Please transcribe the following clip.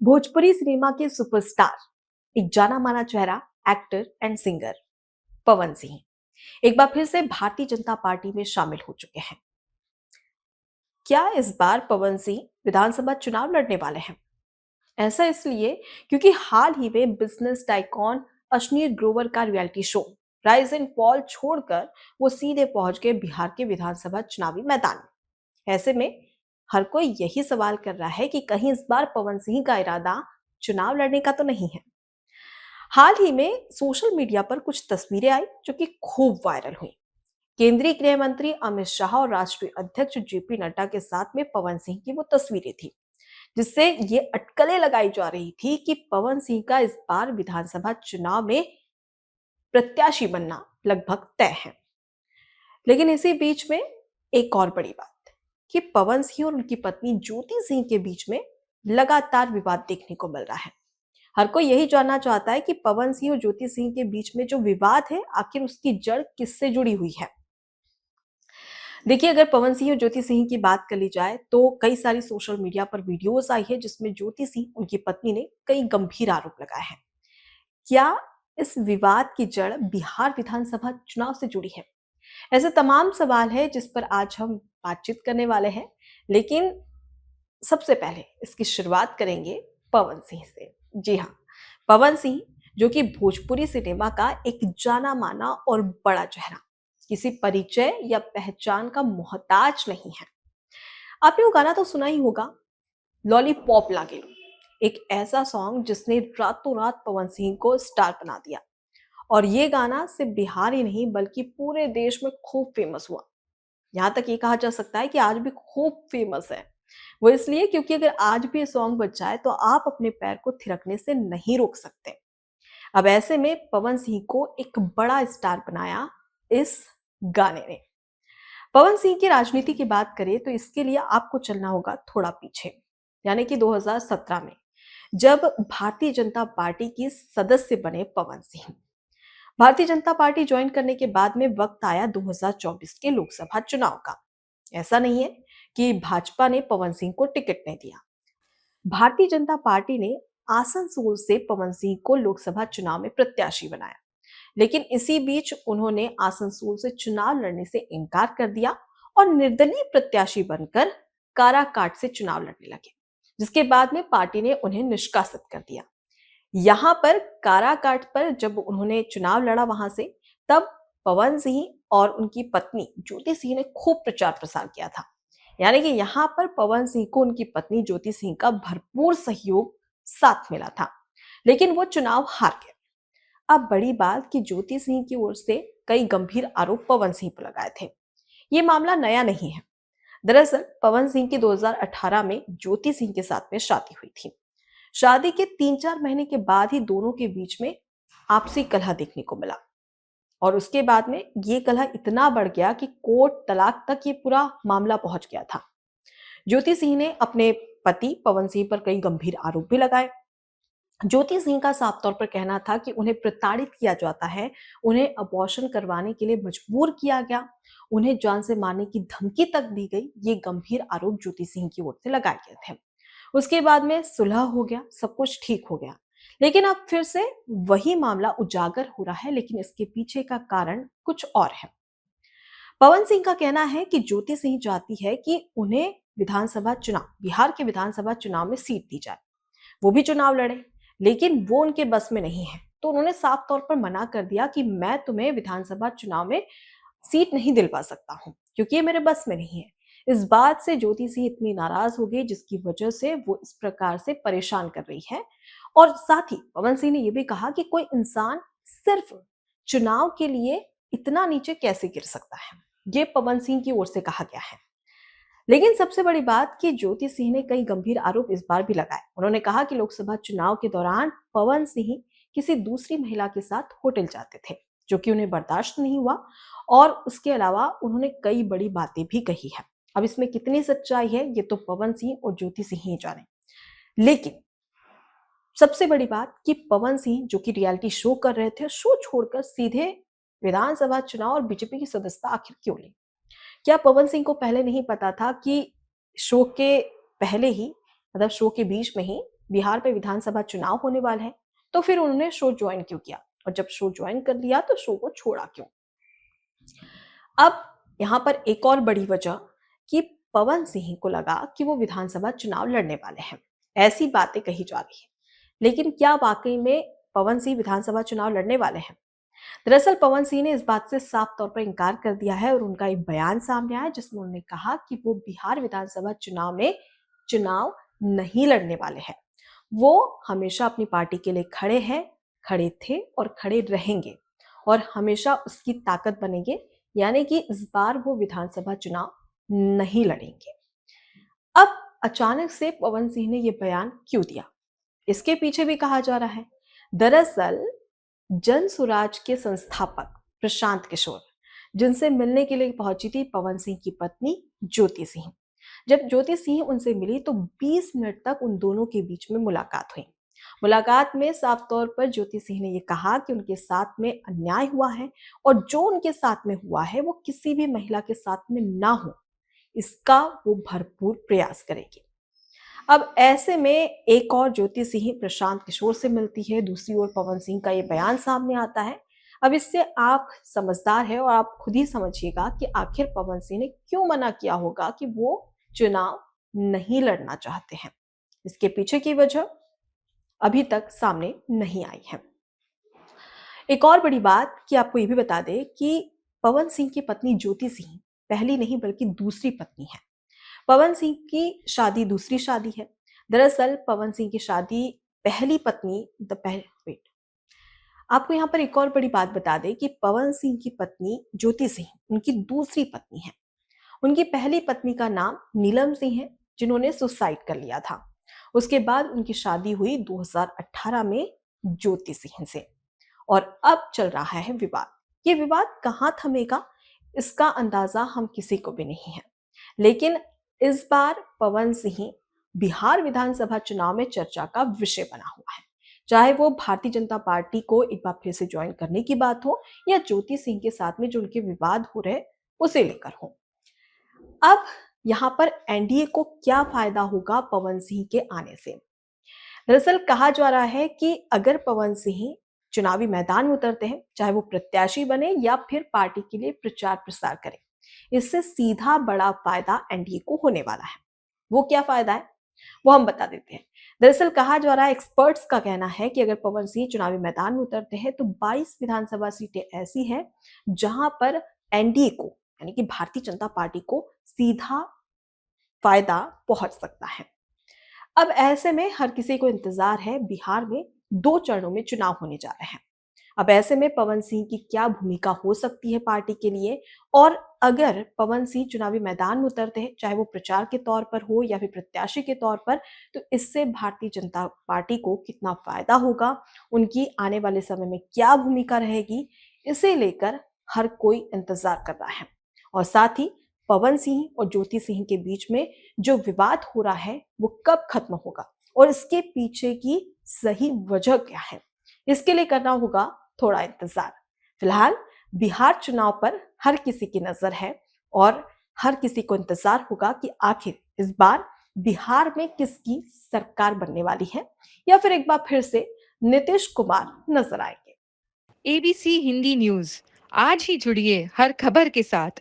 Bhojpuri cinema के superstar, एक जाना माना चेहरा, actor and singer Pawan Singh एक बार फिर से भारतीय जनता पार्टी में शामिल हो चुके हैं। क्या इस बार पवन सिंह विधानसभा चुनाव लड़ने वाले हैं? ऐसा इसलिए क्योंकि हाल ही में बिजनेस टाइकॉन अश्नीर ग्रोवर का reality show rise and fall छोड़कर वो सीधे पहुंच गए बिहार के विधानसभा चुनावी मैदान में। ऐसे में हर कोई यही सवाल कर रहा है कि कहीं इस बार पवन सिंह का इरादा चुनाव लड़ने का तो नहीं है। हाल ही में सोशल मीडिया पर कुछ तस्वीरें आई जो कि खूब वायरल हुई। केंद्रीय गृह मंत्री अमित शाह और राष्ट्रीय अध्यक्ष जेपी नड्डा के साथ में पवन सिंह की वो तस्वीरें थी, जिससे ये अटकलें लगाई जा रही थी कि पवन सिंह का इस बार विधानसभा चुनाव में प्रत्याशी बनना लगभग तय है। लेकिन इसी बीच में एक और बड़ी बात कि पवन सिंह और उनकी पत्नी ज्योति सिंह के बीच में लगातार विवाद देखने को मिल रहा है। हर कोई यही जानना चाहता है कि पवन सिंह और ज्योति सिंह के बीच में जो विवाद है, आखिर उसकी जड़ किससे जुड़ी हुई है। देखिए, अगर पवन सिंह और ज्योति सिंह की बात कर ली जाए तो कई सारी सोशल मीडिया पर वीडियोस आई है जिसमें ज्योति सिंह, उनकी पत्नी ने कई गंभीर आरोप लगाए हैं। क्या इस विवाद की जड़ बिहार विधानसभा चुनाव से जुड़ी है? ऐसे तमाम सवाल है जिस पर आज हम बातचीत करने वाले हैं। लेकिन सबसे पहले इसकी शुरुआत करेंगे पवन सिंह से। जी हाँ, पवन सिंह जो कि भोजपुरी सिनेमा का एक जाना माना और बड़ा चेहरा, किसी परिचय या पहचान का मोहताज नहीं है। आपने वो गाना तो सुना ही होगा, लॉलीपॉप लागे लो। एक ऐसा सॉन्ग जिसने रातों रात पवन सिंह को स्टार बना दिया। और ये गाना सिर्फ बिहार ही नहीं बल्कि पूरे देश में खूब फेमस हुआ। यहाँ तक ये कहा जा सकता है कि आज भी खूब फेमस है। वो इसलिए क्योंकि अगर आज भी ये सॉन्ग बज जाए तो आप अपने पैर को थिरकने से नहीं रोक सकते। अब ऐसे में पवन सिंह को एक बड़ा स्टार बनाया इस गाने ने। पवन सिंह की राजनीति की बात करें तो इसके लिए आपको चलना होगा थोड़ा पीछे, यानी कि 2017 में, जब भारतीय जनता पार्टी की सदस्य बने पवन सिंह। भारतीय जनता पार्टी ज्वाइन करने के बाद में वक्त आया 2024 के लोकसभा चुनाव का। ऐसा नहीं है कि भाजपा ने पवन सिंह को टिकट नहीं दिया। भारतीय जनता पार्टी ने आसनसोल से पवन सिंह को लोकसभा चुनाव में प्रत्याशी बनाया। लेकिन इसी बीच उन्होंने आसनसोल से चुनाव लड़ने से इनकार कर दिया और निर्दलीय प्रत्याशी बनकर काराकाट से चुनाव लड़ने लगे, जिसके बाद में पार्टी ने उन्हें निष्कासित कर दिया। यहां पर काराकाट पर जब उन्होंने चुनाव लड़ा वहां से, तब पवन सिंह और उनकी पत्नी ज्योति सिंह ने खूब प्रचार प्रसार किया था। यानी कि यहाँ पर पवन सिंह को उनकी पत्नी ज्योति सिंह का भरपूर सहयोग साथ मिला था। लेकिन वो चुनाव हार गए। अब बड़ी बात कि ज्योति सिंह की ओर से कई गंभीर आरोप पवन सिंह पर लगाए थे। ये मामला नया नहीं है। दरअसल पवन सिंह की 2018 में ज्योति सिंह के साथ में शादी हुई थी। शादी के 3-4 महीने के बाद ही दोनों के बीच में आपसी कलह देखने को मिला। और उसके बाद में ये कलह इतना बढ़ गया कि कोर्ट तलाक तक ये पूरा मामला पहुंच गया था। ज्योति सिंह ने अपने पति पवन सिंह पर कई गंभीर आरोप भी लगाए। ज्योति सिंह का साफ तौर पर कहना था कि उन्हें प्रताड़ित किया जाता है, उन्हें अबॉर्शन करवाने के लिए मजबूर किया गया, उन्हें जान से मारने की धमकी तक दी गई। ये गंभीर आरोप ज्योति सिंह की ओर से लगाए गए थे। उसके बाद में सुलह हो गया, सब कुछ ठीक हो गया। लेकिन अब फिर से वही मामला उजागर हो रहा है, लेकिन इसके पीछे का कारण कुछ और है। पवन सिंह का कहना है कि ज्योति सिंह चाहती है कि उन्हें विधानसभा चुनाव, बिहार के विधानसभा चुनाव में सीट दी जाए, वो भी चुनाव लड़े। लेकिन वो उनके बस में नहीं है, तो उन्होंने साफ तौर पर मना कर दिया कि मैं तुम्हें विधानसभा चुनाव में सीट नहीं दिलवा सकता हूं, क्योंकि ये मेरे बस में नहीं है। इस बात से ज्योति सिंह इतनी नाराज हो गई जिसकी वजह से वो इस प्रकार से परेशान कर रही है। और साथ ही पवन सिंह ने यह भी कहा कि कोई इंसान सिर्फ चुनाव के लिए इतना नीचे कैसे गिर सकता है। ये पवन सिंह की ओर से कहा गया है। लेकिन सबसे बड़ी बात कि ज्योति सिंह ने कई गंभीर आरोप इस बार भी लगाए। उन्होंने कहा कि लोकसभा चुनाव के दौरान पवन सिंह किसी दूसरी महिला के साथ होटल जाते थे, जो कि उन्हें बर्दाश्त नहीं हुआ। और उसके अलावा उन्होंने कई बड़ी बातें भी कही है। अब इसमें कितनी सच्चाई है ये तो पवन सिंह और ज्योति सिंह ही जाने। लेकिन सबसे बड़ी बात कि पवन सिंह जो कि रियलिटी शो कर रहे थे, शो छोड़कर सीधे विधानसभा चुनाव और बीजेपी की सदस्यता आखिर क्यों ली? क्या पवन सिंह को पहले नहीं पता था कि शो के पहले ही, मतलब शो के बीच में ही, बिहार में विधानसभा चुनाव होने वाले हैं, तो फिर उन्होंने शो ज्वाइन क्यों किया? और जब शो ज्वाइन कर लिया तो शो को छोड़ा क्यों? अब यहाँ पर एक और बड़ी वजह कि पवन सिंह को लगा कि वो विधानसभा चुनाव लड़ने वाले हैं। ऐसी बातें कही जा रही है। लेकिन क्या वाकई में पवन सिंह विधानसभा चुनाव लड़ने वाले हैं? दरअसल पवन सिंह ने इस बात से साफ तौर पर इनकार कर दिया है और उनका एक बयान सामने आया जिसमें उन्होंने कहा कि वो बिहार विधानसभा चुनाव में चुनाव नहीं लड़ने वाले हैं। वो हमेशा अपनी पार्टी के लिए खड़े हैं, खड़े थे और खड़े रहेंगे और हमेशा उसकी ताकत बनेंगे, यानी कि इस बार वो विधानसभा चुनाव नहीं लड़ेंगे। अब अचानक से पवन सिंह ने ये बयान क्यों दिया? इसके पीछे भी कहा जा रहा है। दरअसल जन सुराज के संस्थापक प्रशांत किशोर जिनसे मिलने के लिए पहुंची थी पवन सिंह की पत्नी ज्योति सिंह। जब ज्योति सिंह उनसे मिली तो 20 मिनट तक उन दोनों के बीच में मुलाकात हुई। मुलाकात में साफ तौर पर ज्योति सिंह ने यह कहा कि उनके साथ में अन्याय हुआ है और जो उनके साथ में हुआ है वो किसी भी महिला के साथ में ना हो, इसका वो भरपूर प्रयास करेगी। अब ऐसे में एक और ज्योति सिंह प्रशांत किशोर से मिलती है, दूसरी ओर पवन सिंह का ये बयान सामने आता है। अब इससे आप समझदार है और आप खुद ही समझिएगा कि आखिर पवन सिंह ने क्यों मना किया होगा कि वो चुनाव नहीं लड़ना चाहते हैं। इसके पीछे की वजह अभी तक सामने नहीं आई है। एक और बड़ी बात कि आपको ये भी बता दें कि पवन सिंह की पत्नी ज्योति सिंह पहली नहीं बल्कि दूसरी पत्नी है। पवन सिंह की शादी दूसरी शादी है। दरअसल पवन सिंह की शादी पहली पत्नी वेट आपको यहाँ पर एक और बड़ी बात बता दें कि पवन सिंह की पत्नी ज्योति सिंह उनकी दूसरी पत्नी है। उनकी पहली पत्नी का नाम नीलम सिंह है जिन्होंने सुसाइड कर लिया था। उसके बाद उनकी शादी हुई 2018 में ज्योति सिंह से और अब चल रहा है विवाद। ये विवाद कहाँ थमेगा इसका अंदाजा हम किसी को भी नहीं है। लेकिन इस बार पवन सिंह बिहार विधानसभा चुनाव में चर्चा का विषय बना हुआ है, चाहे वो भारतीय जनता पार्टी को एक बार फिर से ज्वाइन करने की बात हो या ज्योति सिंह के साथ में जो उनके विवाद हो रहे उसे लेकर हो। अब यहाँ पर एनडीए को क्या फायदा होगा पवन सिंह के आने से? दरअसल कहा जा रहा है कि अगर पवन सिंह चुनावी मैदान में उतरते हैं, चाहे वो प्रत्याशी बने या फिर पार्टी के लिए प्रचार प्रसार करें, इससे सीधा बड़ा फायदा एनडीए को होने वाला है। वो क्या फायदा है वो हम बता देते हैं। दरअसल कहा जा रहा है, एक्सपर्ट्स का कहना है कि अगर पवन सिंह चुनावी मैदान में उतरते हैं तो 22 विधानसभा सीटें ऐसी हैं जहां पर एनडीए को यानी कि भारतीय जनता पार्टी को सीधा फायदा पहुंच सकता है। अब ऐसे में हर किसी को इंतजार है, बिहार में 2 चरणों में चुनाव होने जा रहे हैं। अब ऐसे में पवन सिंह की क्या भूमिका हो सकती है पार्टी के लिए, और अगर पवन सिंह चुनावी मैदान में उतरते हैं, चाहे वो प्रचार के तौर पर हो या फिर प्रत्याशी के तौर पर, तो इससे भारतीय जनता पार्टी को कितना फायदा होगा, उनकी आने वाले समय में क्या भूमिका रहेगी, इसे लेकर हर कोई इंतजार कर रहा है। और साथ ही पवन सिंह और ज्योति सिंह के बीच में जो विवाद हो रहा है वो कब खत्म होगा और इसके पीछे की सही वजह क्या है, इसके लिए करना होगा थोड़ा इंतजार। फिलहाल बिहार चुनाव पर हर किसी की नजर है और हर किसी को इंतजार होगा कि आखिर इस बार बिहार में किसकी सरकार बनने वाली है या फिर एक बार फिर से नीतीश कुमार नजर आएंगे। एबीसी हिंदी न्यूज आज ही जुड़िए हर खबर के साथ